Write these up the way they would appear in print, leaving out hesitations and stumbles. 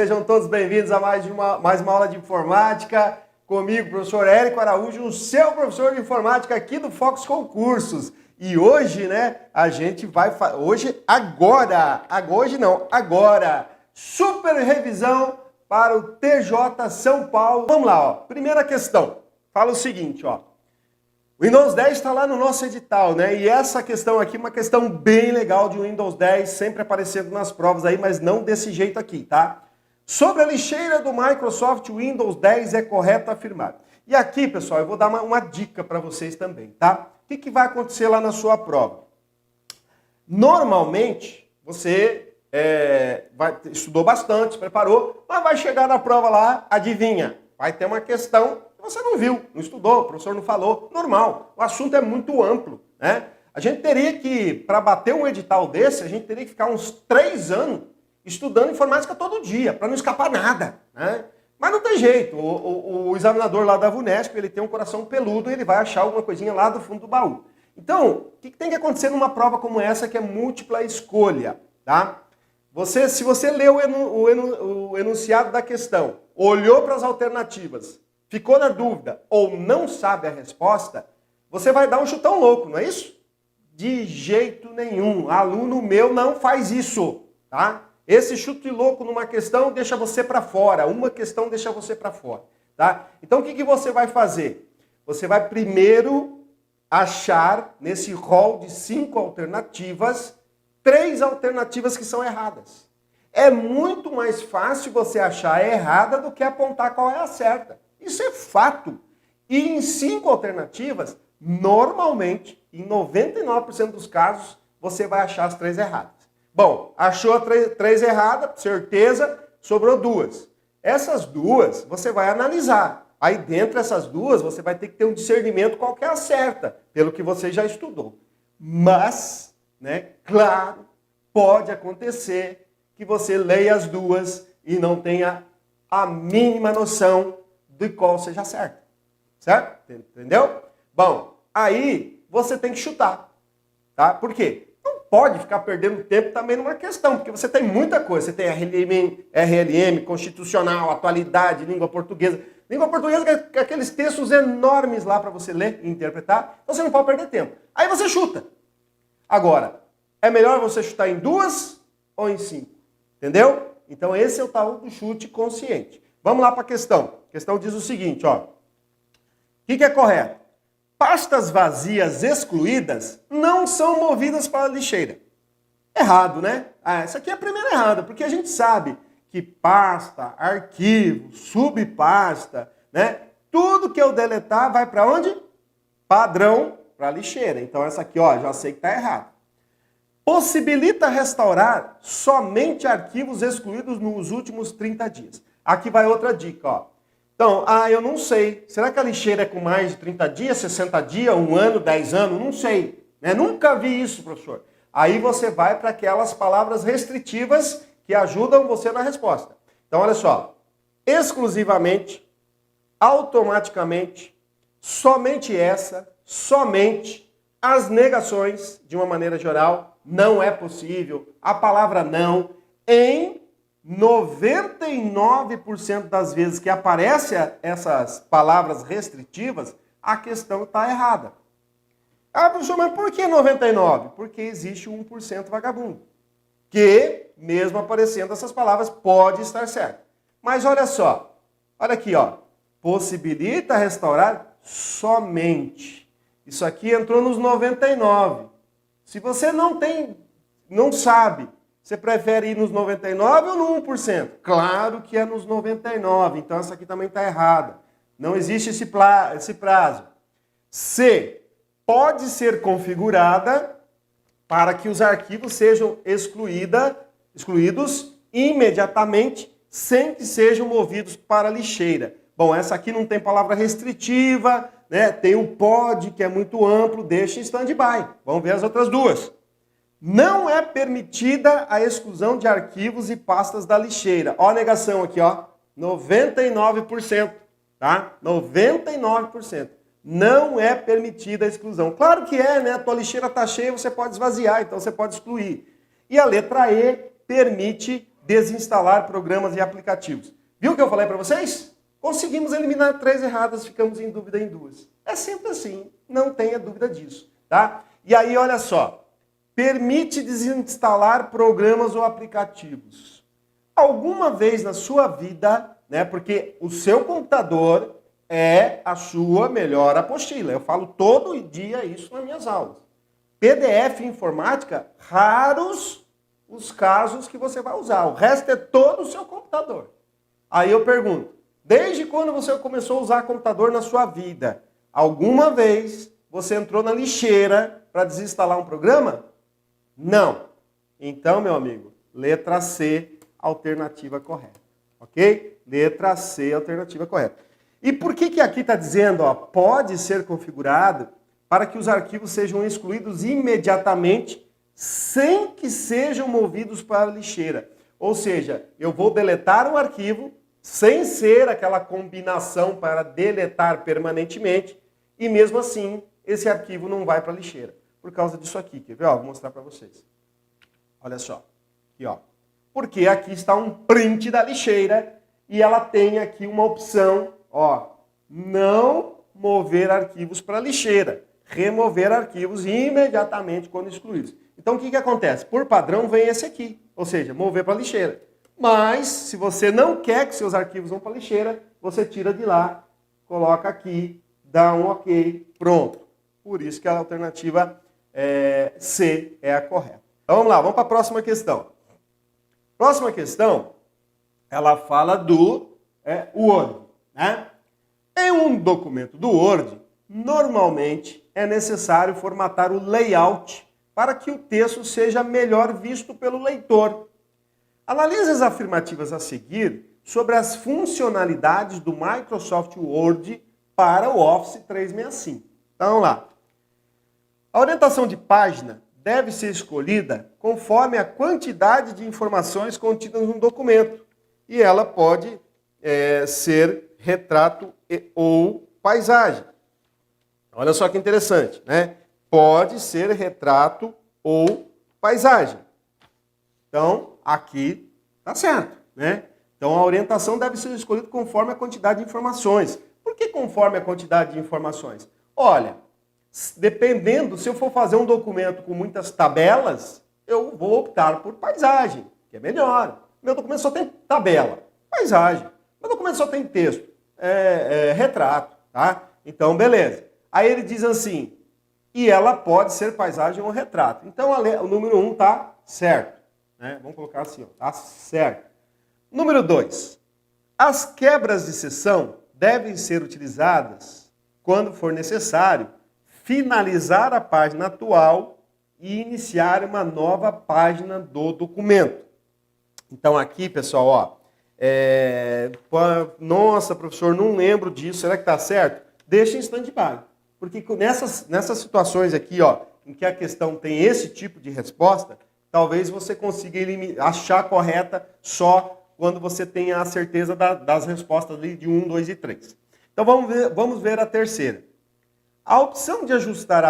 Sejam todos bem-vindos a mais uma aula de informática. Comigo, professor Érico Araújo, o seu professor de informática aqui do Fox Concursos. E hoje, né, a gente vai... Agora, super revisão para o TJ São Paulo. Vamos lá, ó. Primeira questão. Fala o seguinte, ó. O Windows 10 está lá no nosso edital, né? E essa questão aqui é uma questão bem legal de Windows 10, sempre aparecendo nas provas aí, mas não desse jeito aqui, tá? Sobre a lixeira do Microsoft Windows 10 é correto afirmar. E aqui, pessoal, eu vou dar uma dica para vocês também, tá? O que vai acontecer lá na sua prova? Normalmente, você estudou bastante, se preparou, mas vai chegar na prova lá, adivinha? Vai ter uma questão que você não viu, não estudou, o professor não falou. Normal, o assunto é muito amplo, né? A gente teria que, para bater um edital desse, a gente teria que ficar uns 3 anos estudando informática todo dia, para não escapar nada, né? Mas não tem jeito, o examinador lá da VUNESP, ele tem um coração peludo e ele vai achar alguma coisinha lá do fundo do baú. Então, o que tem que acontecer numa prova como essa, que é múltipla escolha, tá? Se você leu o enunciado da questão, olhou para as alternativas, ficou na dúvida ou não sabe a resposta, você vai dar um chutão louco, não é isso? De jeito nenhum, aluno meu não faz isso, tá? Esse chute louco numa questão deixa você para fora, uma questão deixa você para fora, tá? Então o que você vai fazer? Você vai primeiro achar nesse rol de 5 alternativas, 3 alternativas que são erradas. É muito mais fácil você achar a errada do que apontar qual é a certa. Isso é fato. E em 5 alternativas, normalmente, em 99% dos casos, você vai achar as 3 erradas. Bom, achou 3 erradas, certeza, sobrou 2. Essas 2 você vai analisar. Aí dentro dessas 2 você vai ter que ter um discernimento qual que é a certa, pelo que você já estudou. Mas, né, claro, pode acontecer que você leia as 2 e não tenha a mínima noção de qual seja certa. Certo? Entendeu? Bom, aí você tem que chutar. Tá? Por quê? Não pode ficar perdendo tempo também numa questão, porque você tem muita coisa. Você tem RLM, constitucional, atualidade, língua portuguesa. Língua portuguesa é aqueles textos enormes lá para você ler e interpretar. Então você não pode perder tempo. Aí você chuta. Agora, é melhor você chutar em 2 ou em 5? Entendeu? Então esse é o tal do chute consciente. Vamos lá para a questão. A questão diz o seguinte, ó. O que é correto? Pastas vazias excluídas não são movidas para a lixeira. Errado, né? Essa aqui é a primeira errada, porque a gente sabe que pasta, arquivo, subpasta, né? Tudo que eu deletar vai para onde? Padrão para a lixeira. Então essa aqui, ó, já sei que está errado. Possibilita restaurar somente arquivos excluídos nos últimos 30 dias. Aqui vai outra dica, ó. Então, eu não sei. Será que a lixeira é com mais de 30 dias, 60 dias, 1 ano, 10 anos? Não sei. Né? Nunca vi isso, professor. Aí você vai para aquelas palavras restritivas que ajudam você na resposta. Então, olha só. Exclusivamente, automaticamente, somente essa, somente, as negações, de uma maneira geral, não é possível. A palavra não, em 99% das vezes que aparecem essas palavras restritivas, a questão está errada. Professor, mas por que 99%? Porque existe 1% vagabundo. Que, mesmo aparecendo essas palavras, pode estar certo. Mas olha só, olha aqui, ó. Possibilita restaurar somente. Isso aqui entrou nos 99%. Se você não sabe, você prefere ir nos 99% ou no 1%? Claro que é nos 99%, então essa aqui também está errada. Não existe esse prazo. C. Pode ser configurada para que os arquivos sejam excluídos imediatamente, sem que sejam movidos para a lixeira. Bom, essa aqui não tem palavra restritiva, né? Tem o pode, que é muito amplo, deixa em stand-by. Vamos ver as outras 2. Não é permitida a exclusão de arquivos e pastas da lixeira. Ó a negação aqui, ó. 99%, tá? 99%. Não é permitida a exclusão. Claro que é, né? A tua lixeira está cheia, você pode esvaziar, então você pode excluir. E a letra E permite desinstalar programas e aplicativos. Viu o que eu falei para vocês? Conseguimos eliminar 3 erradas, ficamos em dúvida em 2. É sempre assim, não tenha dúvida disso, tá? E aí, olha só, permite desinstalar programas ou aplicativos. Alguma vez na sua vida, né, porque o seu computador é a sua melhor apostila. Eu falo todo dia isso nas minhas aulas. PDF e informática, raros os casos que você vai usar. O resto é todo o seu computador. Aí eu pergunto, desde quando você começou a usar computador na sua vida, alguma vez você entrou na lixeira para desinstalar um programa? Não. Então, meu amigo, letra C, alternativa correta. Ok? Letra C, alternativa correta. E por que aqui está dizendo, ó, pode ser configurado para que os arquivos sejam excluídos imediatamente sem que sejam movidos para a lixeira? Ou seja, eu vou deletar o arquivo sem ser aquela combinação para deletar permanentemente e mesmo assim esse arquivo não vai para a lixeira. Por causa disso aqui, quer ver? Ó, vou mostrar para vocês. Olha só, aqui ó. Porque aqui está um print da lixeira e ela tem aqui uma opção, ó, não mover arquivos para a lixeira, remover arquivos imediatamente quando excluídos. Então o que acontece? Por padrão vem esse aqui, ou seja, mover para a lixeira. Mas se você não quer que seus arquivos vão para a lixeira, você tira de lá, coloca aqui, dá um ok, pronto. Por isso que a alternativa C é a correta. Então vamos lá, vamos para a próxima questão. Próxima questão, ela fala do Word, né? Em um documento do Word, normalmente é necessário formatar o layout para que o texto seja melhor visto pelo leitor. Analise as afirmativas a seguir sobre as funcionalidades do Microsoft Word para o Office 365. Então, vamos lá. A orientação de página deve ser escolhida conforme a quantidade de informações contidas no documento. E ela pode ser retrato ou paisagem. Olha só que interessante, né? Pode ser retrato ou paisagem. Então, aqui tá certo, né? Então, a orientação deve ser escolhida conforme a quantidade de informações. Por que conforme a quantidade de informações? Olha, dependendo, se eu for fazer um documento com muitas tabelas, eu vou optar por paisagem, que é melhor. Meu documento só tem tabela, paisagem. Meu documento só tem texto, retrato, tá? Então, beleza. Aí ele diz assim, e ela pode ser paisagem ou retrato. Então, o número 1 tá certo. Né? Vamos colocar assim, ó, tá certo. Número 2. As quebras de seção devem ser utilizadas quando for necessário finalizar a página atual e iniciar uma nova página do documento. Então aqui, pessoal, ó, nossa, professor, não lembro disso, será que está certo? Deixa em stand-by. Porque nessas situações aqui, ó, em que a questão tem esse tipo de resposta, talvez você consiga achar correta só quando você tenha a certeza das respostas ali de 1, 2 e 3. Então vamos ver a terceira. A opção de ajustar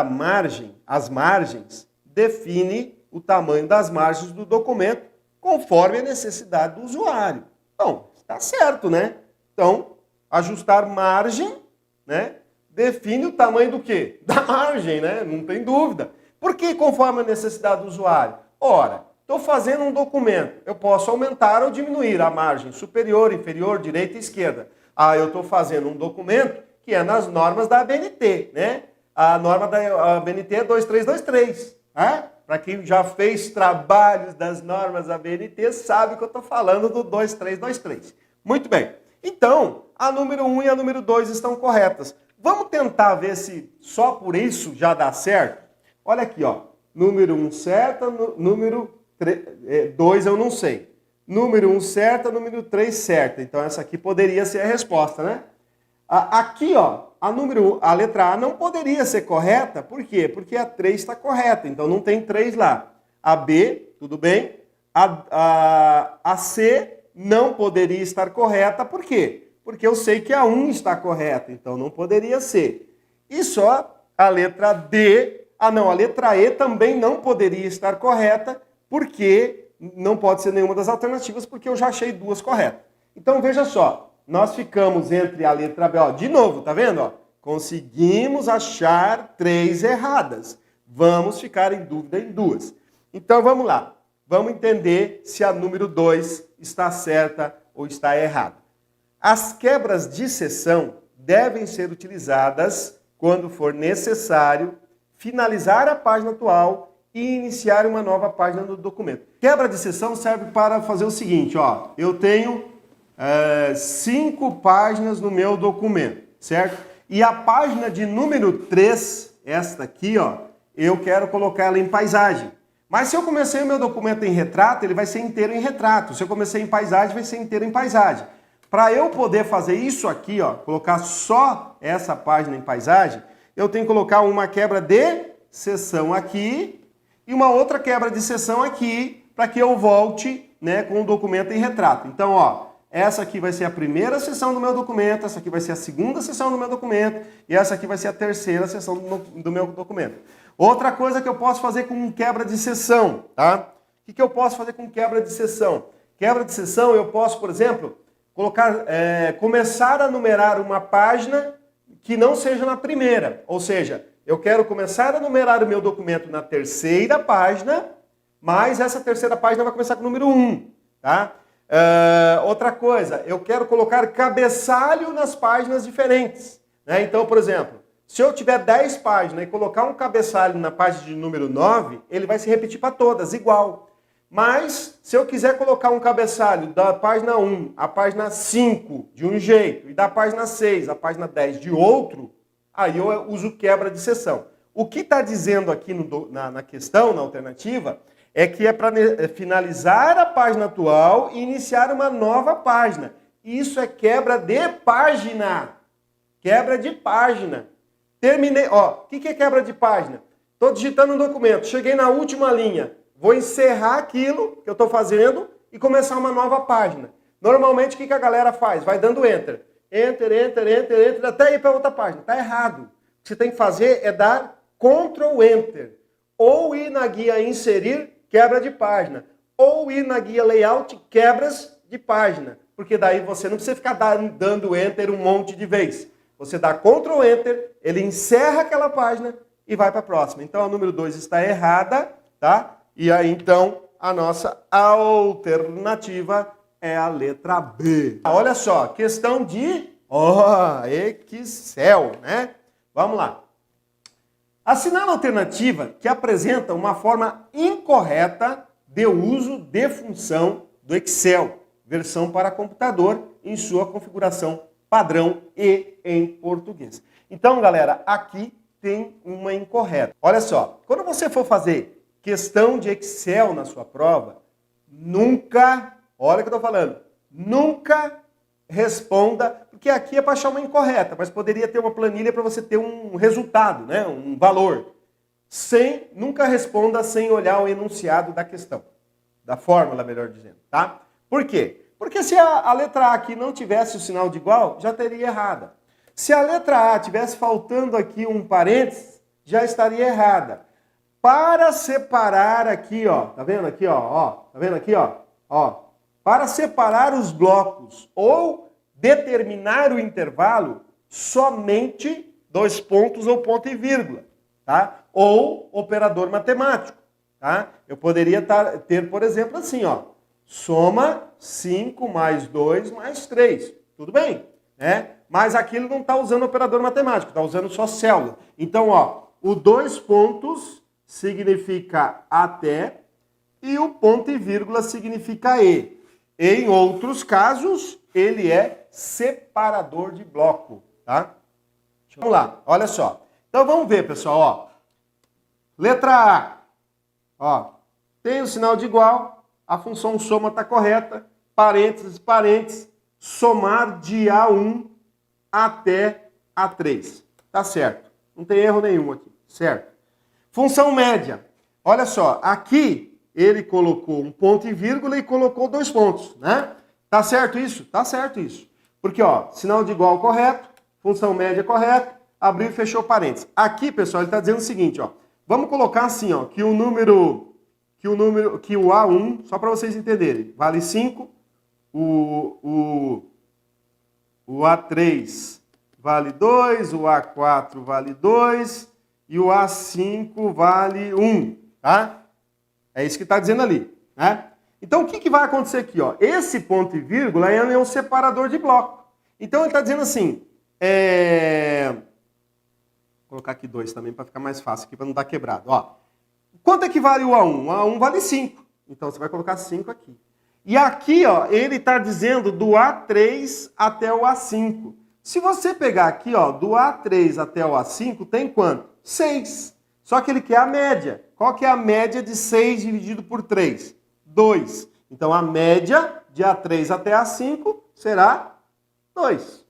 as margens define o tamanho das margens do documento conforme a necessidade do usuário. Então, está certo, né? Então, ajustar margem, né, define o tamanho do quê? Da margem, né? Não tem dúvida. Por que conforme a necessidade do usuário? Ora, estou fazendo um documento, eu posso aumentar ou diminuir a margem superior, inferior, direita e esquerda. Ah, eu estou fazendo um documento que é nas normas da ABNT, né? A norma da ABNT é 2323, né? Para quem já fez trabalhos das normas da ABNT, sabe que eu estou falando do 2323. Muito bem. Então, a número 1 e a número 2 estão corretas. Vamos tentar ver se só por isso já dá certo? Olha aqui, ó. Número 1 certa, número 2 eu não sei. Número 1 certa, número 3 certa. Então essa aqui poderia ser a resposta, né? Aqui, ó, a letra A não poderia ser correta. Por quê? Porque a 3 está correta, então não tem 3 lá. A B, tudo bem. A C não poderia estar correta. Por quê? Porque eu sei que a 1 está correta, então não poderia ser. E só a letra D... a letra E também não poderia estar correta, porque não pode ser nenhuma das alternativas, porque eu já achei duas corretas. Então, veja só, nós ficamos entre a letra B, ó, de novo, tá vendo? Ó? Conseguimos achar 3 erradas. Vamos ficar em dúvida em 2. Então, vamos lá. Vamos entender se a número 2 está certa ou está errada. As quebras de seção devem ser utilizadas quando for necessário finalizar a página atual e iniciar uma nova página no documento. Quebra de seção serve para fazer o seguinte, ó. Eu tenho 5 páginas no meu documento, certo? E a página de número 3, esta aqui, ó, eu quero colocar ela em paisagem. Mas se eu comecei o meu documento em retrato, ele vai ser inteiro em retrato. Se eu comecei em paisagem, vai ser inteiro em paisagem. Para eu poder fazer isso aqui, ó, colocar só essa página em paisagem, eu tenho que colocar uma quebra de seção aqui e uma outra quebra de seção aqui, para que eu volte, né, com o documento em retrato. Então, ó, essa aqui vai ser a primeira seção do meu documento, essa aqui vai ser a segunda seção do meu documento e essa aqui vai ser a terceira seção do meu documento. Outra coisa que eu posso fazer com quebra de seção, tá? O que eu posso fazer com quebra de seção? Quebra de seção eu posso, por exemplo, começar a numerar uma página que não seja na primeira. Ou seja, eu quero começar a numerar o meu documento na terceira página, mas essa terceira página vai começar com o número 1, tá? Outra coisa, eu quero colocar cabeçalho nas páginas diferentes, né? Então, por exemplo, se eu tiver 10 páginas e colocar um cabeçalho na página de número 9, ele vai se repetir para todas, igual. Mas, se eu quiser colocar um cabeçalho da página 1 à página 5 de um jeito e da página 6 à página 10 de outro, aí eu uso quebra de seção. O que está dizendo aqui na questão, na alternativa, é que é para finalizar a página atual e iniciar uma nova página. Isso é quebra de página. Quebra de página. Terminei, ó, o que é quebra de página? Estou digitando um documento, cheguei na última linha, vou encerrar aquilo que eu estou fazendo e começar uma nova página. Normalmente, o que a galera faz? Vai dando enter. Enter, enter, enter, enter, até ir para outra página. Está errado. O que você tem que fazer é dar Ctrl Enter. Ou ir na guia inserir, quebra de página. Ou ir na guia layout, quebras de página. Porque daí você não precisa ficar dando enter um monte de vez. Você dá Ctrl Enter, ele encerra aquela página e vai para a próxima. Então a número 2 está errada, tá? E aí então a nossa alternativa é a letra B. Olha só, questão de Excel, né? Vamos lá. Assinala a alternativa que apresenta uma forma incorreta de uso de função do Excel, versão para computador, em sua configuração padrão e em português. Então, galera, aqui tem uma incorreta. Olha só, quando você for fazer questão de Excel na sua prova, nunca, olha o que eu estou falando, nunca responda, porque aqui é para achar uma incorreta, mas poderia ter uma planilha para você ter um resultado, né, um valor. Nunca responda sem olhar o enunciado da questão, da fórmula, melhor dizendo, tá? Por quê? Porque se a letra A aqui não tivesse o sinal de igual, já teria errada. Se a letra A tivesse faltando aqui um parênteses, já estaria errada. Para separar aqui, ó, tá vendo aqui, ó, tá vendo aqui, ó, para separar os blocos ou determinar o intervalo, somente 2 pontos ou ponto e vírgula, tá? Ou operador matemático, tá? Eu poderia ter, por exemplo, assim, ó, soma 5 mais 2 mais 3, tudo bem, né? Mas aqui ele não está usando operador matemático, está usando só célula. Então, ó, o 2 pontos significa até e o ponto e vírgula significa e. Em outros casos, ele é separador de bloco, tá? Vamos lá, olha só. Então vamos ver, pessoal, ó. Letra A, ó, tem o sinal de igual, a função soma está correta, parênteses, parênteses, somar de A1 até A3. Tá certo, não tem erro nenhum aqui, certo? Função média, olha só, aqui ele colocou um ponto e vírgula e colocou 2 pontos, né? Tá certo isso? Tá certo isso. Porque, ó, sinal de igual correto, função média correta, abriu e fechou parênteses. Aqui, pessoal, ele está dizendo o seguinte, ó, vamos colocar assim, ó, que o número que o A1, só para vocês entenderem, vale 5, o A3 vale 2, o A4 vale 2 e o A5 vale 1, tá? É isso que está dizendo ali, né? Então, o que vai acontecer aqui? Ó? Esse ponto e vírgula é um separador de bloco. Então, ele está dizendo assim, vou colocar aqui 2 também para ficar mais fácil, aqui para não dar quebrado. Ó. Quanto é que vale o A1? O A1 vale 5. Então, você vai colocar 5 aqui. E aqui, ó, ele está dizendo do A3 até o A5. Se você pegar aqui, ó, do A3 até o A5, tem quanto? 6. Só que ele quer a média. Qual que é a média de 6 dividido por 3? 2. Então, a média de A3 até A5 será 2.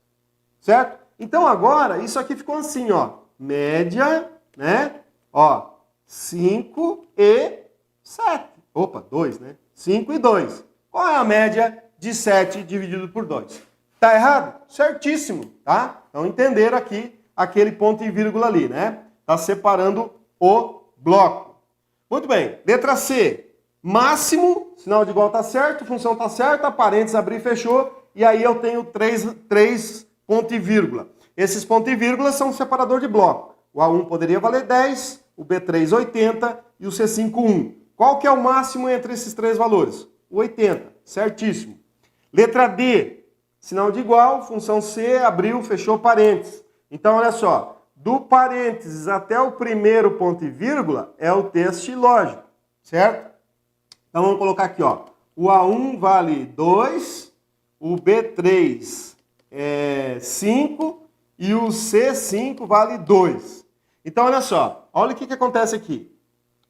Certo? Então, agora, isso aqui ficou assim, ó. Média, né? Ó, 5 e 7. Opa, 2, né? 5 e 2. Qual é a média de 7 dividido por 2? Tá errado? Certíssimo, tá? Então, entenderam aqui aquele ponto e vírgula ali, né? Tá separando o bloco. Muito bem. Letra C. Máximo, sinal de igual tá certo, função tá certa, parênteses, abrir e fechou, e aí eu tenho 3 ponto e vírgula. Esses pontos e vírgula são um separador de bloco. O A1 poderia valer 10, o B3 80 e o C5 1. Qual que é o máximo entre esses três valores? O 80, certíssimo. Letra D, sinal de igual, função C, abriu, fechou, parênteses. Então, olha só, do parênteses até o primeiro ponto e vírgula é o teste lógico, certo? Então, vamos colocar aqui, ó. O A1 vale 2, o B3 é 5 e o C5 vale 2. Então, olha só. Olha o que acontece aqui.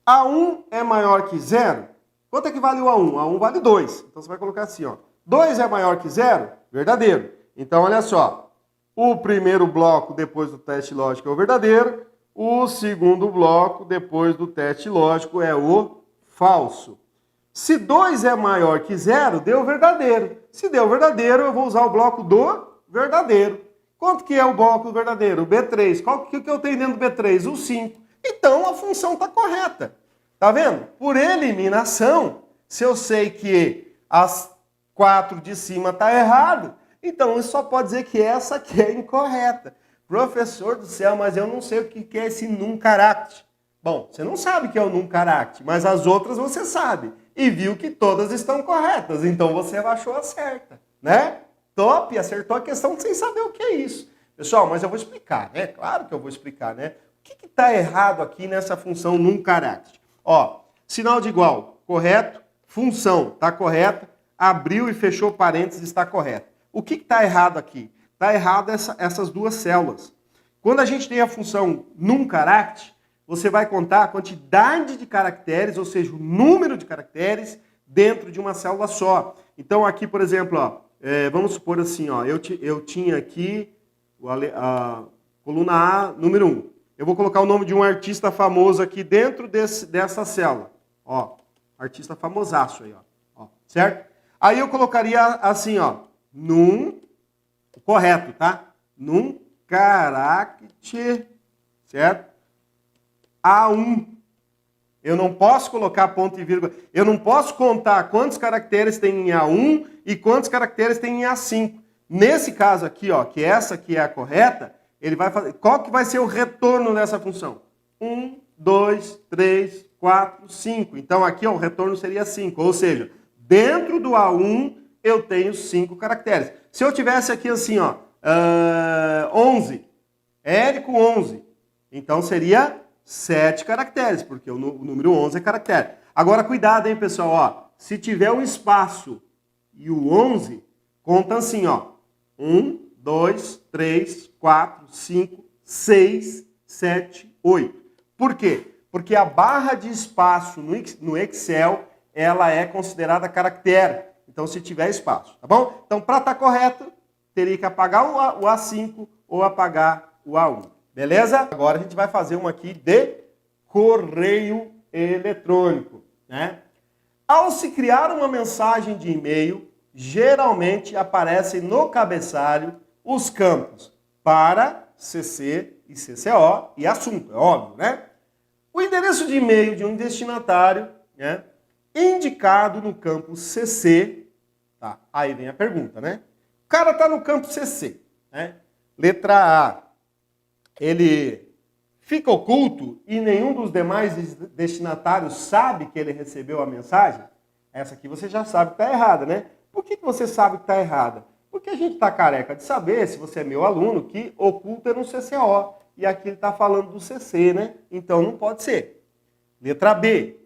A1 é maior que 0. Quanto é que vale o A1? A1 vale 2. Então, você vai colocar assim, ó. 2 é maior que 0? Verdadeiro. Então, olha só. O primeiro bloco depois do teste lógico é o verdadeiro. O segundo bloco depois do teste lógico é o falso. Se 2 é maior que 0, deu verdadeiro. Se deu verdadeiro, eu vou usar o bloco do verdadeiro. Quanto que é o bloco do verdadeiro? O B3. Qual que eu tenho dentro do B3? O 5. Então, a função está correta. Tá vendo? Por eliminação, se eu sei que as 4 de cima está errado, então isso só pode dizer que essa aqui é incorreta. Professor do céu, mas eu não sei o que é esse num caractere. Bom, você não sabe o que é o num caractere, mas as outras você sabe. E viu que todas estão corretas, então você achou a certa, né? Top, acertou a questão sem saber o que é isso. Pessoal, mas eu vou explicar, né? Claro que eu vou explicar, né? O que está errado aqui nessa função num caractere? Ó, sinal de igual, correto. Função, está correta. Abriu e fechou parênteses, está correto. O que está errado aqui? Está errado essas duas células. Quando a gente tem a função num caractere, você vai contar a quantidade de caracteres, ou seja, o número de caracteres dentro de uma célula só. Então aqui, por exemplo, ó, vamos supor assim, ó, eu tinha aqui a coluna A, número 1. Eu vou colocar o nome de um artista famoso aqui dentro dessa célula. Ó, artista famosaço aí, ó, certo? Aí eu colocaria assim, ó, correto, tá? Num caractere, certo? A1. Eu não posso colocar ponto e vírgula. Eu não posso contar quantos caracteres tem em A1 e quantos caracteres tem em A5. Nesse caso aqui, ó, que essa aqui é a correta, ele vai fazer. Qual que vai ser o retorno dessa função? 1, 2, 3, 4, 5. Então aqui, ó, o retorno seria 5. Ou seja, dentro do A1 eu tenho 5 caracteres. Se eu tivesse aqui assim, ó, 11, Érico 11, então seria 7 caracteres, porque o número 11 é caractere. Agora, cuidado, hein, pessoal, ó. Se tiver um espaço e o 11, conta assim, ó. 1, 2, 3, 4, 5, 6, 7, 8. Por quê? Porque a barra de espaço no Excel, ela é considerada caractere. Então, se tiver espaço, tá bom? Então, para estar correto, teria que apagar o A5 ou apagar o A1. Beleza? Agora a gente vai fazer uma aqui de correio eletrônico, né? Ao se criar uma mensagem de e-mail, geralmente aparecem no cabeçalho os campos para, CC e CCO e assunto, é óbvio, né? O endereço de e-mail de um destinatário né, indicado no campo CC, tá? Aí vem a pergunta, né? O cara está no campo CC, né? Letra A, ele fica oculto e nenhum dos demais destinatários sabe que ele recebeu a mensagem? Essa aqui você já sabe que está errada, né? Por que você sabe que está errada? Porque a gente está careca de saber, se você é meu aluno, que oculto é no CCO. E aqui ele está falando do CC, né? Então não pode ser. Letra B.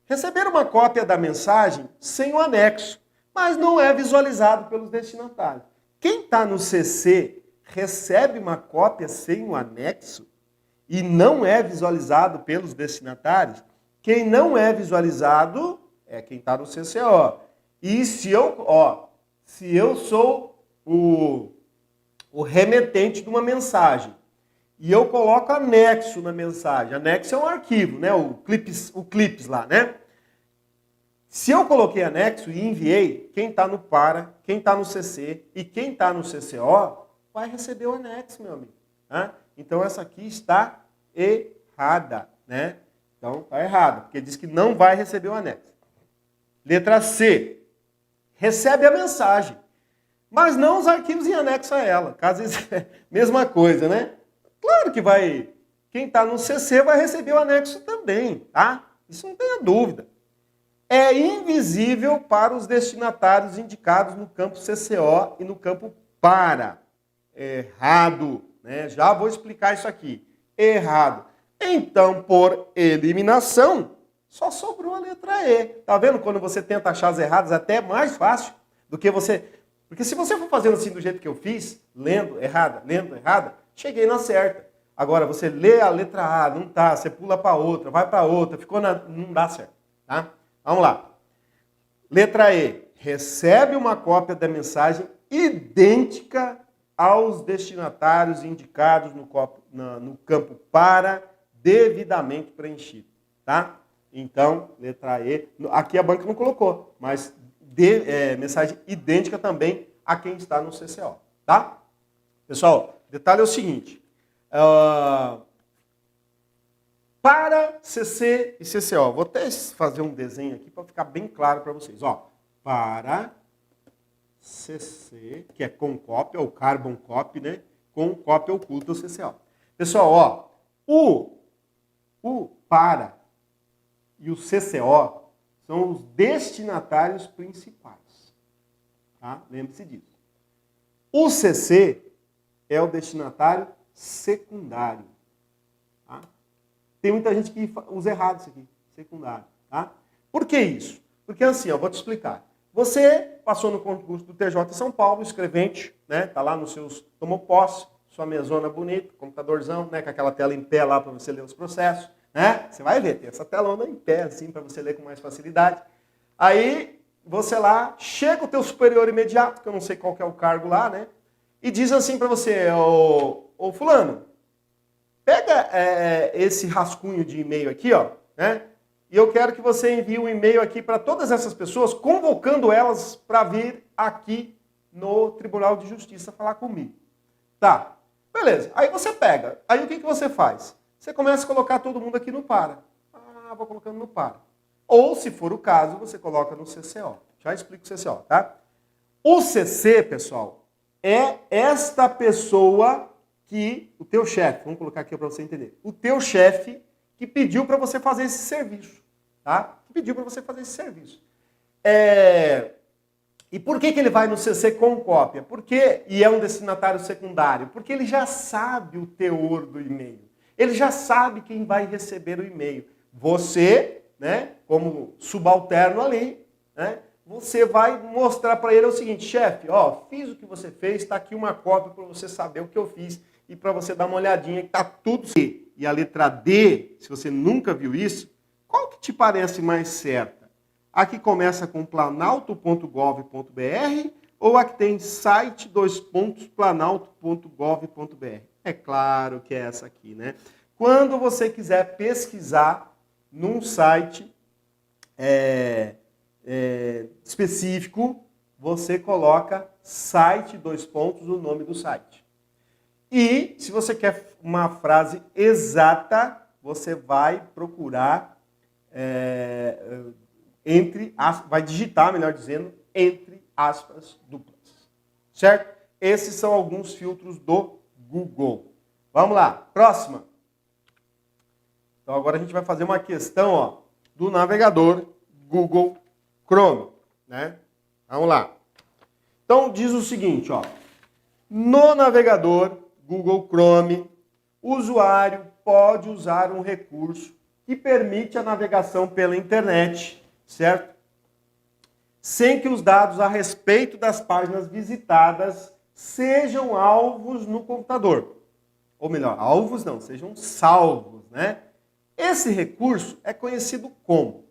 Receber uma cópia da mensagem sem o anexo, mas não é visualizado pelos destinatários. Quem está no CC recebe uma cópia sem o anexo e não é visualizado pelos destinatários? Quem não é visualizado é quem está no CCO. E se eu sou o remetente de uma mensagem e eu coloco anexo na mensagem, anexo é um arquivo, né? O clips lá, né? Se eu coloquei anexo e enviei, quem está no para, quem está no CC e quem está no CCO vai receber o anexo, meu amigo. Tá? Então essa aqui está errada, né? Então está errada, porque diz que não vai receber o anexo. Letra C. Recebe a mensagem, mas não os arquivos em anexo a ela. Caso isso é mesma coisa, né? Claro que vai. Quem está no CC vai receber o anexo também, tá? Isso não tenha dúvida. É invisível para os destinatários indicados no campo CCO e no campo para. Errado, né? Já vou explicar isso aqui. Errado. Então, por eliminação, só sobrou a letra E. Tá vendo? Quando você tenta achar as erradas, até é mais fácil do que você... Porque se você for fazendo assim do jeito que eu fiz, lendo errada, cheguei na certa. Agora, você lê a letra A, não tá, você pula para outra, vai para outra, não dá certo, tá? Vamos lá. Letra E. Recebe uma cópia da mensagem idêntica aos destinatários indicados no campo para, devidamente preenchido, tá? Então, letra E. Aqui a banca não colocou, mas mensagem idêntica também a quem está no CCO, tá? Pessoal, detalhe é o seguinte. Para CC e CCO. Vou até fazer um desenho aqui para ficar bem claro para vocês. Ó, para CC, que é com cópia, ou carbon copy, né? Com cópia oculta o CCO. Pessoal, ó, o para e o CCO são os destinatários principais. Tá? Lembre-se disso. O CC é o destinatário secundário. Tá? Tem muita gente que usa errado isso aqui, secundário. Tá? Por que isso? Porque assim, eu vou te explicar. Você passou no concurso do TJ São Paulo, escrevente, né? Tá lá nos seus, tomou posse, sua mesona bonita, computadorzão, né? Com aquela tela em pé lá para você ler os processos, né? Você vai ver, tem essa telona em pé assim para você ler com mais facilidade. Aí você lá chega o teu superior imediato, que eu não sei qual que é o cargo lá, né? E diz assim para você, ô fulano, pega esse rascunho de e-mail aqui, ó, né? E eu quero que você envie um e-mail aqui para todas essas pessoas, convocando elas para vir aqui no Tribunal de Justiça falar comigo. Tá, beleza. Aí você pega. Aí o que você faz? Você começa a colocar todo mundo aqui no para. Ah, vou colocando no para. Ou, se for o caso, você coloca no CCO. Já explico o CCO, tá? O CC, pessoal, é esta pessoa que... O teu chefe, vamos colocar aqui para você entender. O teu chefe que pediu para você fazer esse serviço. Tá? Que pediu para você fazer esse serviço. E por que ele vai no CC com cópia? Porque, e é um destinatário secundário? Porque ele já sabe o teor do e-mail. Ele já sabe quem vai receber o e-mail. Você, né, como subalterno ali, né, você vai mostrar para ele o seguinte, chefe, ó, fiz o que você fez, está aqui uma cópia para você saber o que eu fiz e para você dar uma olhadinha que está tudo certo. E a letra D, se você nunca viu isso, qual que te parece mais certa? A que começa com planalto.gov.br ou a que tem site planalto.gov.br? É claro que é essa aqui, né? Quando você quiser pesquisar num site específico, você coloca site o nome do site. E se você quer uma frase exata, você vai procurar vai digitar, melhor dizendo, entre aspas duplas. Certo? Esses são alguns filtros do Google. Vamos lá, próxima. Então agora a gente vai fazer uma questão, ó, do navegador Google Chrome, né? Vamos lá. Então diz o seguinte, ó. No navegador Google Chrome, o usuário pode usar um recurso que permite a navegação pela internet, certo? Sem que os dados a respeito das páginas visitadas sejam alvos no computador. Ou melhor, alvos não, sejam salvos, né? Esse recurso é conhecido como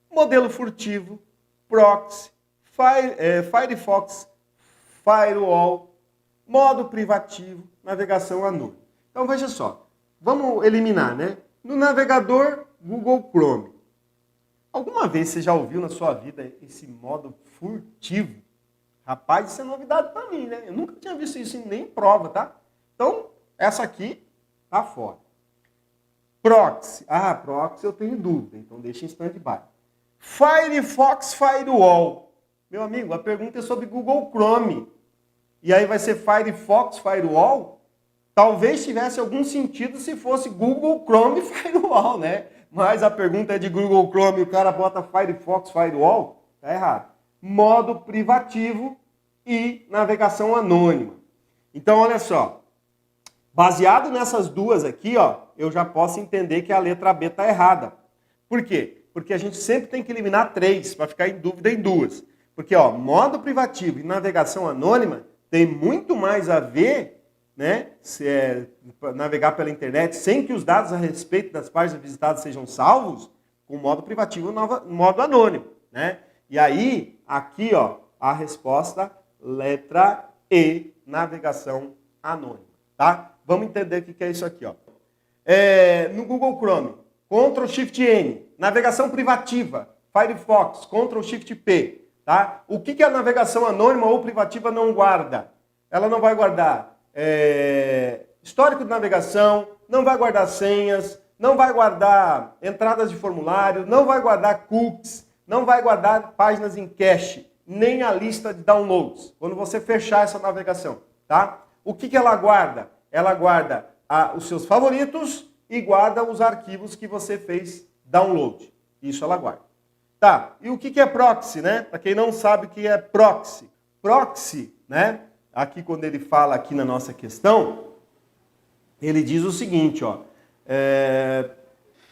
modelo furtivo, proxy, Firefox, firewall, modo privativo, navegação anônima. Então veja só, vamos eliminar, né? No navegador Google Chrome. Alguma vez você já ouviu na sua vida esse modo furtivo? Rapaz, isso é novidade para mim, né? Eu nunca tinha visto isso em nem prova, tá? Então, essa aqui tá fora. Proxy. Ah, proxy eu tenho dúvida, então deixa em stand-by. Firefox Firewall. Meu amigo, a pergunta é sobre Google Chrome. E aí vai ser Firefox Firewall? Talvez tivesse algum sentido se fosse Google Chrome Firewall, né? Mas a pergunta é de Google Chrome e o cara bota Firefox Firewall? Tá errado. Modo privativo e navegação anônima. Então, olha só. Baseado nessas duas aqui, ó, eu já posso entender que a letra B está errada. Por quê? Porque a gente sempre tem que eliminar 3 para ficar em dúvida em 2. Porque, ó, modo privativo e navegação anônima tem muito mais a ver, né, navegar pela internet sem que os dados a respeito das páginas visitadas sejam salvos, com modo privativo e modo anônimo, né? E aí, aqui, ó, a resposta, letra E, navegação anônima, tá? Vamos entender o que é isso aqui, ó. No Google Chrome, Ctrl Shift N, navegação privativa, Firefox, Ctrl Shift P, tá? O que a navegação anônima ou privativa não guarda? Ela não vai guardar histórico de navegação, não vai guardar senhas, não vai guardar entradas de formulário, não vai guardar cookies, não vai guardar páginas em cache, nem a lista de downloads, quando você fechar essa navegação, tá? O que ela guarda? Ela guarda os seus favoritos e guarda os arquivos que você fez download. Isso ela guarda. Tá, e o que é proxy, né? Para quem não sabe o que é proxy. Proxy, né? Aqui quando ele fala aqui na nossa questão, ele diz o seguinte, ó.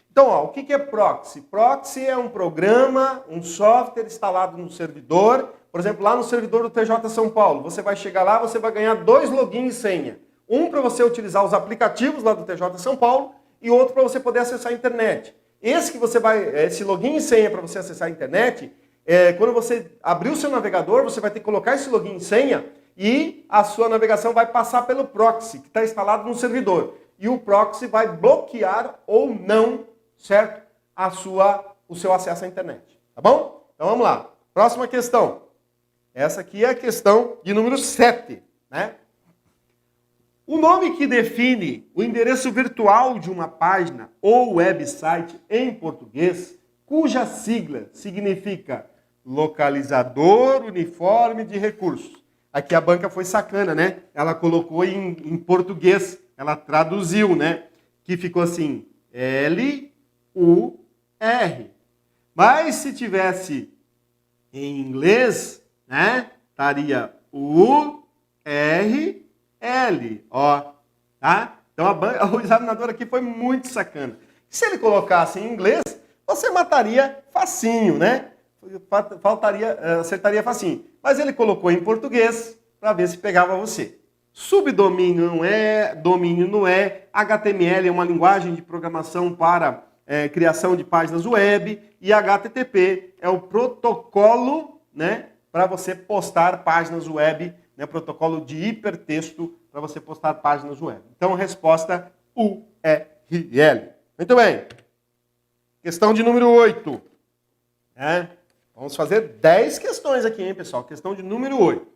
Então, ó, o que é proxy? Proxy é um programa, um software instalado no servidor. Por exemplo, lá no servidor do TJ São Paulo, você vai chegar lá, você vai ganhar 2 logins e senha. Um para você utilizar os aplicativos lá do TJ São Paulo e outro para você poder acessar a internet. Esse login e senha para você acessar a internet, quando você abrir o seu navegador, você vai ter que colocar esse login e senha e a sua navegação vai passar pelo proxy, que está instalado no servidor. E o proxy vai bloquear ou não, certo? O seu acesso à internet. Tá bom? Então vamos lá. Próxima questão. Essa aqui é a questão de número 7, né? O nome que define o endereço virtual de uma página ou website em português, cuja sigla significa localizador uniforme de recursos. Aqui a banca foi sacana, né? Ela colocou em português, ela traduziu, né? Que ficou assim, LUR. Mas se tivesse em inglês, né? Estaria URL, ó, tá? Então o examinador aqui foi muito sacana. Se ele colocasse em inglês, você mataria facinho, né? Acertaria facinho. Mas ele colocou em português para ver se pegava você. Subdomínio não é, domínio não é, HTML é uma linguagem de programação para criação de páginas web e HTTP é o protocolo, né, para você postar páginas web, né, protocolo de hipertexto para você postar páginas web. Então, resposta URL. Muito bem. Questão de número 8. Vamos fazer 10 questões aqui, hein, pessoal? Questão de número 8.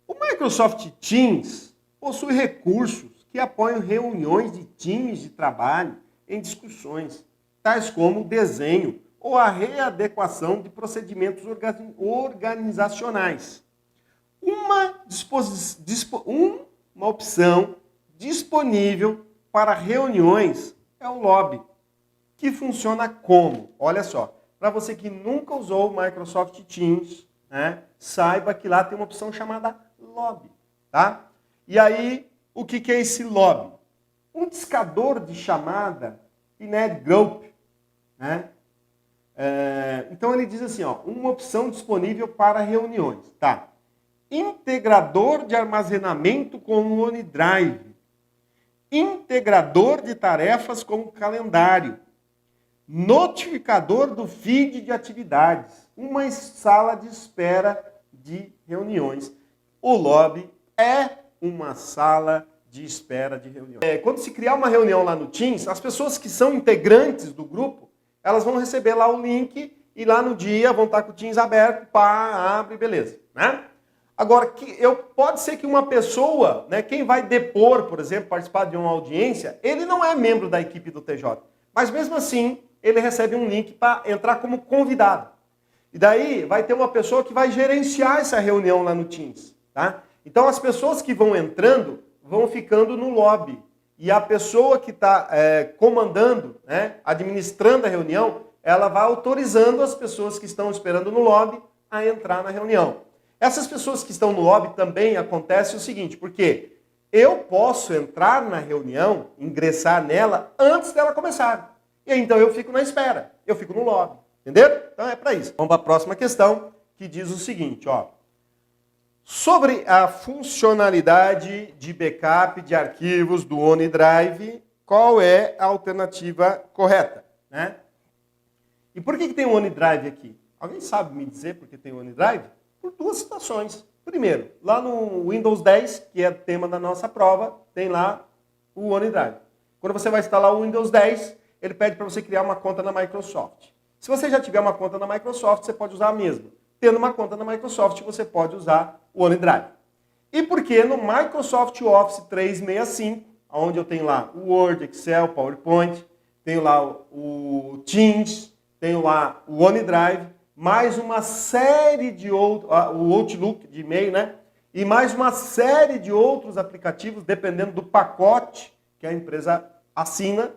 O Microsoft Teams possui recursos que apoiam reuniões de times de trabalho em discussões, tais como desenho, ou a readequação de procedimentos organizacionais. Uma opção disponível para reuniões é o Lobby, que funciona como? Olha só, para você que nunca usou o Microsoft Teams, né, saiba que lá tem uma opção chamada Lobby, tá? E aí, o que é esse Lobby? Um discador de chamada NetGroup, né? Então ele diz assim, ó, uma opção disponível para reuniões, tá? Integrador de armazenamento com o OneDrive, integrador de tarefas com o calendário, notificador do feed de atividades, uma sala de espera de reuniões. O Lobby é uma sala de espera de reuniões. Quando se criar uma reunião lá no Teams, as pessoas que são integrantes do grupo, elas vão receber lá o link e lá no dia vão estar com o Teams aberto, pá, abre, beleza, né? Agora, pode ser que uma pessoa, né, quem vai depor, por exemplo, participar de uma audiência, ele não é membro da equipe do TJ. Mas mesmo assim, ele recebe um link para entrar como convidado. E daí vai ter uma pessoa que vai gerenciar essa reunião lá no Teams, tá? Então as pessoas que vão entrando vão ficando no lobby. E a pessoa que está comandando, né, administrando a reunião, ela vai autorizando as pessoas que estão esperando no lobby a entrar na reunião. Essas pessoas que estão no lobby também acontece o seguinte, porque eu posso entrar na reunião, ingressar nela antes dela começar. E então eu fico na espera, eu fico no lobby, entenderam? Então é para isso. Vamos para a próxima questão, que diz o seguinte, ó. Sobre a funcionalidade de backup de arquivos do OneDrive, qual é a alternativa correta, né? E por que tem o OneDrive aqui? Alguém sabe me dizer por que tem o OneDrive? Por duas situações. Primeiro, lá no Windows 10, que é o tema da nossa prova, tem lá o OneDrive. Quando você vai instalar o Windows 10, ele pede para você criar uma conta na Microsoft. Se você já tiver uma conta na Microsoft, você pode usar a mesma. Tendo uma conta na Microsoft, você pode usar o OneDrive. E por que no Microsoft Office 365, onde eu tenho lá o Word, Excel, PowerPoint, tenho lá o Teams, tenho lá o OneDrive, mais uma série de outros, o Outlook de e-mail, né? E mais uma série de outros aplicativos, dependendo do pacote que a empresa assina,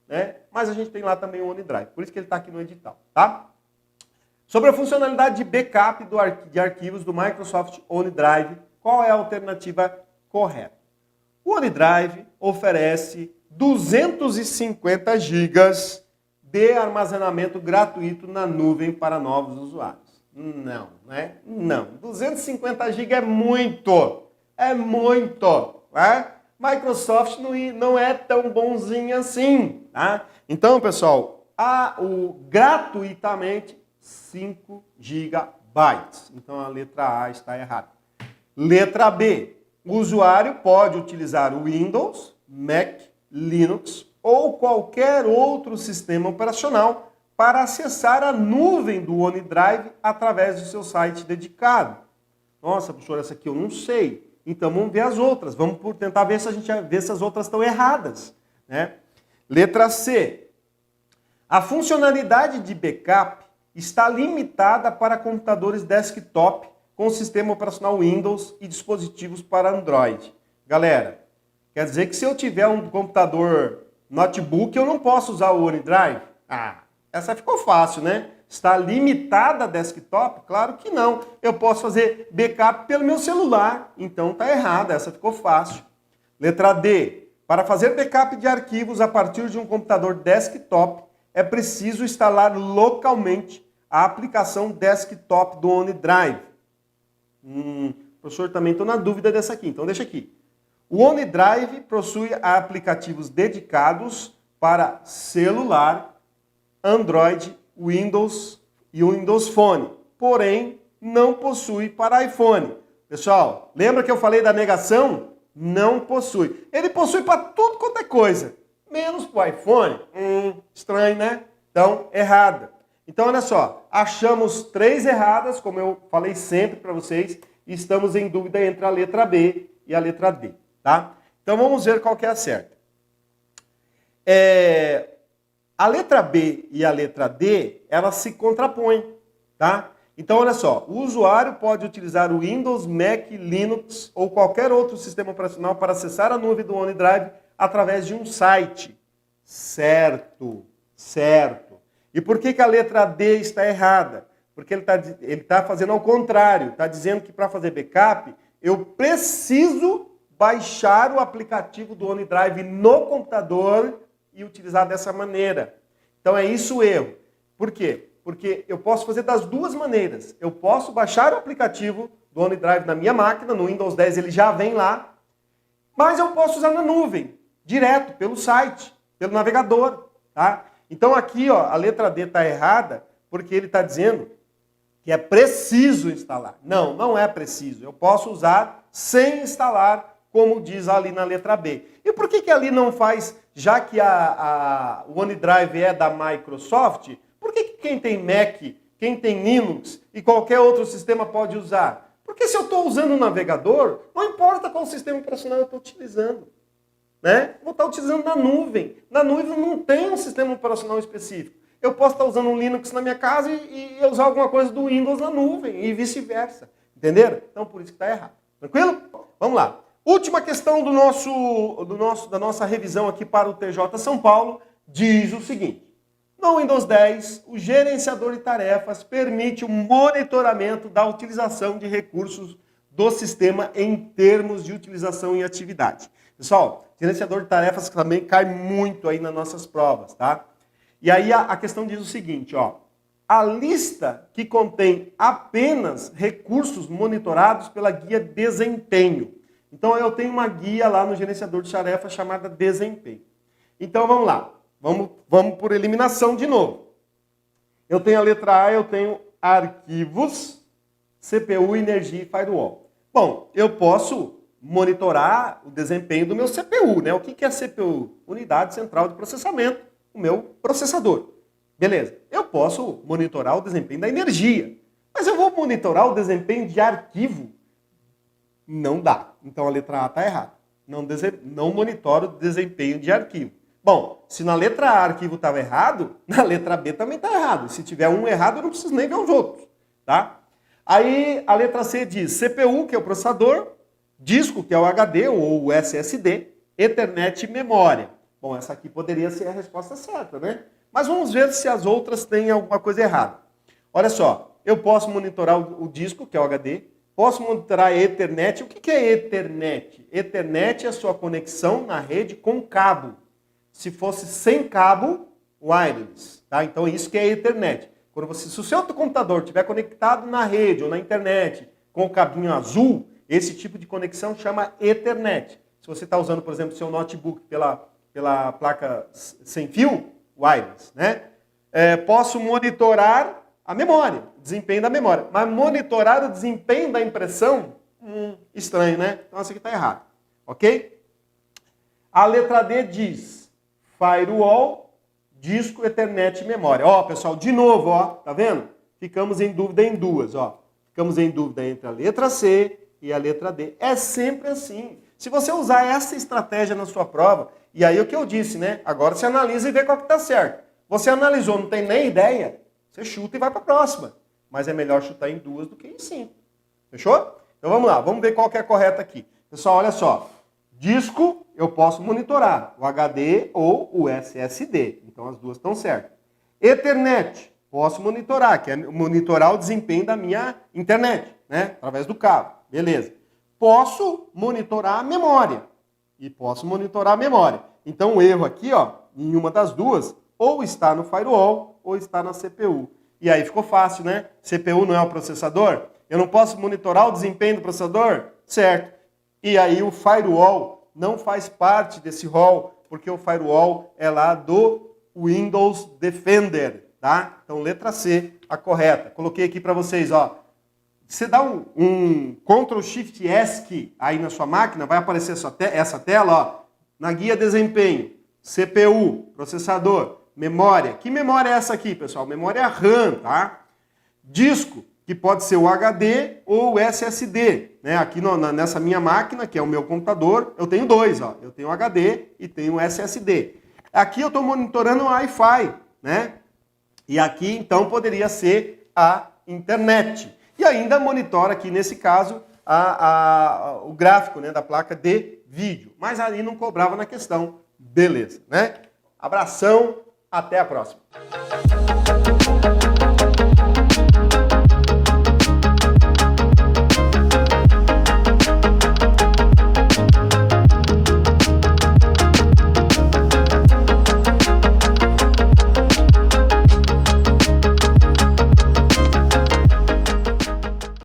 né? Mas a gente tem lá também o OneDrive, por isso que ele está aqui no edital, tá? Sobre a funcionalidade de backup de arquivos do Microsoft OneDrive, qual é a alternativa correta? O OneDrive oferece 250 GB de armazenamento gratuito na nuvem para novos usuários. Não, né? Não. 250 GB é muito. É muito. Né? Microsoft não é tão bonzinho assim. Tá? Então, pessoal, gratuitamente 5 GB. Então, a letra A está errada. Letra B. O usuário pode utilizar o Windows, Mac, Linux ou qualquer outro sistema operacional para acessar a nuvem do OneDrive através do seu site dedicado. Nossa, professor, essa aqui eu não sei. Então vamos ver as outras. Vamos tentar ver se a gente vê se as outras estão erradas, né? Letra C. A funcionalidade de backup está limitada para computadores desktop com sistema operacional Windows e dispositivos para Android. Galera, quer dizer que se eu tiver um computador notebook, eu não posso usar o OneDrive? Essa ficou fácil, né? Está limitada a desktop? Claro que não. Eu posso fazer backup pelo meu celular. Então está errada, essa ficou fácil. Letra D. Para fazer backup de arquivos a partir de um computador desktop, é preciso instalar localmente a aplicação desktop do OneDrive. Professor, também estou na dúvida dessa aqui, então deixa aqui. O OneDrive possui aplicativos dedicados para celular, Android, Windows e Windows Phone. Porém, não possui para iPhone. Pessoal, lembra que eu falei da negação? Não possui. Ele possui para tudo quanto é coisa, menos para o iPhone. Estranho, né? Então, errada. Então, olha só, achamos 3 erradas, como eu falei sempre para vocês, e estamos em dúvida entre a letra B e a letra D. Tá? Então vamos ver qual que é a certa. A letra B e a letra D, elas se contrapõem, tá? Então, olha só, o usuário pode utilizar o Windows, Mac, Linux ou qualquer outro sistema operacional para acessar a nuvem do OneDrive através de um site. Certo, certo. E por que a letra D está errada? Porque ele tá fazendo ao contrário, está dizendo que para fazer backup, eu preciso baixar o aplicativo do OneDrive no computador e utilizar dessa maneira. Então é isso o erro. Por quê? Porque eu posso fazer das duas maneiras. Eu posso baixar o aplicativo do OneDrive na minha máquina, no Windows 10 ele já vem lá, mas eu posso usar na nuvem, direto, pelo site, pelo navegador. Tá? Então aqui ó, a letra D está errada, porque ele está dizendo que é preciso instalar. Não, não é preciso. Eu posso usar sem instalar, como diz ali na letra B. E por que ali não faz, já que o OneDrive é da Microsoft, por que quem tem Mac, quem tem Linux e qualquer outro sistema pode usar? Porque se eu estou usando um navegador, não importa qual sistema operacional eu estou utilizando. Né? Vou estar utilizando na nuvem. Na nuvem não tem um sistema operacional específico. Eu posso estar usando um Linux na minha casa e usar alguma coisa do Windows na nuvem e vice-versa. Entenderam? Então por isso que está errado. Tranquilo? Vamos lá. Última questão da nossa revisão aqui para o TJ São Paulo diz o seguinte. No Windows 10, o gerenciador de tarefas permite o monitoramento da utilização de recursos do sistema em termos de utilização em atividade. Pessoal, gerenciador de tarefas também cai muito aí nas nossas provas, tá? E aí a questão diz o seguinte, ó. A lista que contém apenas recursos monitorados pela guia desempenho. Então eu tenho uma guia lá no gerenciador de tarefas chamada desempenho. Então vamos lá. Vamos por eliminação de novo. Eu tenho a letra A, eu tenho arquivos, CPU, energia e firewall. Bom, eu posso monitorar o desempenho do meu CPU, né? O que é CPU? Unidade Central de Processamento, o meu processador. Beleza. Eu posso monitorar o desempenho da energia, mas eu vou monitorar o desempenho de arquivo? Não dá. Então a letra A está errada. Não monitoro o desempenho de arquivo. Bom, se na letra A arquivo estava errado, na letra B também está errado. Se tiver um errado, eu não preciso nem ver os outros. Tá? Aí a letra C diz CPU, que é o processador, disco, que é o HD ou o SSD, Ethernet e memória. Bom, essa aqui poderia ser a resposta certa, né? Mas vamos ver se as outras têm alguma coisa errada. Olha só, eu posso monitorar o disco, que é o HD, posso monitorar a Ethernet. O que é Ethernet? Ethernet é a sua conexão na rede com cabo. Se fosse sem cabo, wireless. Tá? Então isso que é Ethernet. Se o seu computador estiver conectado na rede ou na internet com o cabinho azul, esse tipo de conexão chama Ethernet. Se você está usando, por exemplo, seu notebook pela placa sem fio, wireless, né? Posso monitorar a memória, o desempenho da memória. Mas monitorar o desempenho da impressão, estranho, né? Então essa aqui está errada. Ok? A letra D diz firewall, disco, Ethernet e memória. Ó, pessoal, de novo, ó, tá vendo? Ficamos em dúvida em duas, ó. Ficamos em dúvida entre a letra C e a letra D. É sempre assim. Se você usar essa estratégia na sua prova, e aí o que eu disse, né? Agora você analisa e vê qual que tá certo. Você analisou, não tem nem ideia, você chuta e vai para a próxima. Mas é melhor chutar em duas do que em 5. Fechou? Então vamos lá, vamos ver qual que é a correta aqui. Pessoal, olha só. Disco, eu posso monitorar o HD ou o SSD. Então as duas estão certas. Ethernet, posso monitorar, que é monitorar o desempenho da minha internet, né? Através do cabo. Beleza. Posso monitorar a memória. E posso monitorar a memória. Então o erro aqui, ó, em uma das duas, ou está no firewall ou está na CPU. E aí ficou fácil, né? CPU não é o processador? Eu não posso monitorar o desempenho do processador? Certo. E aí o firewall não faz parte desse rol, porque o firewall é lá do Windows Defender, tá? Então letra C, a correta. Coloquei aqui para vocês, ó. Você dá um Ctrl Shift ESC aí na sua máquina, vai aparecer essa tela, ó, na guia desempenho, CPU, processador, memória. Que memória é essa aqui, pessoal? Memória RAM, tá? Disco, que pode ser o HD ou o SSD. Né? Aqui nessa minha máquina, que é o meu computador, eu tenho dois. Ó. Eu tenho o HD e tenho o SSD. Aqui eu estou monitorando o Wi-Fi, né? E aqui, então, poderia ser a internet. E ainda monitora aqui, nesse caso, o gráfico, né, da placa de vídeo. Mas ali não cobrava na questão. Beleza, né? Abração, até a próxima.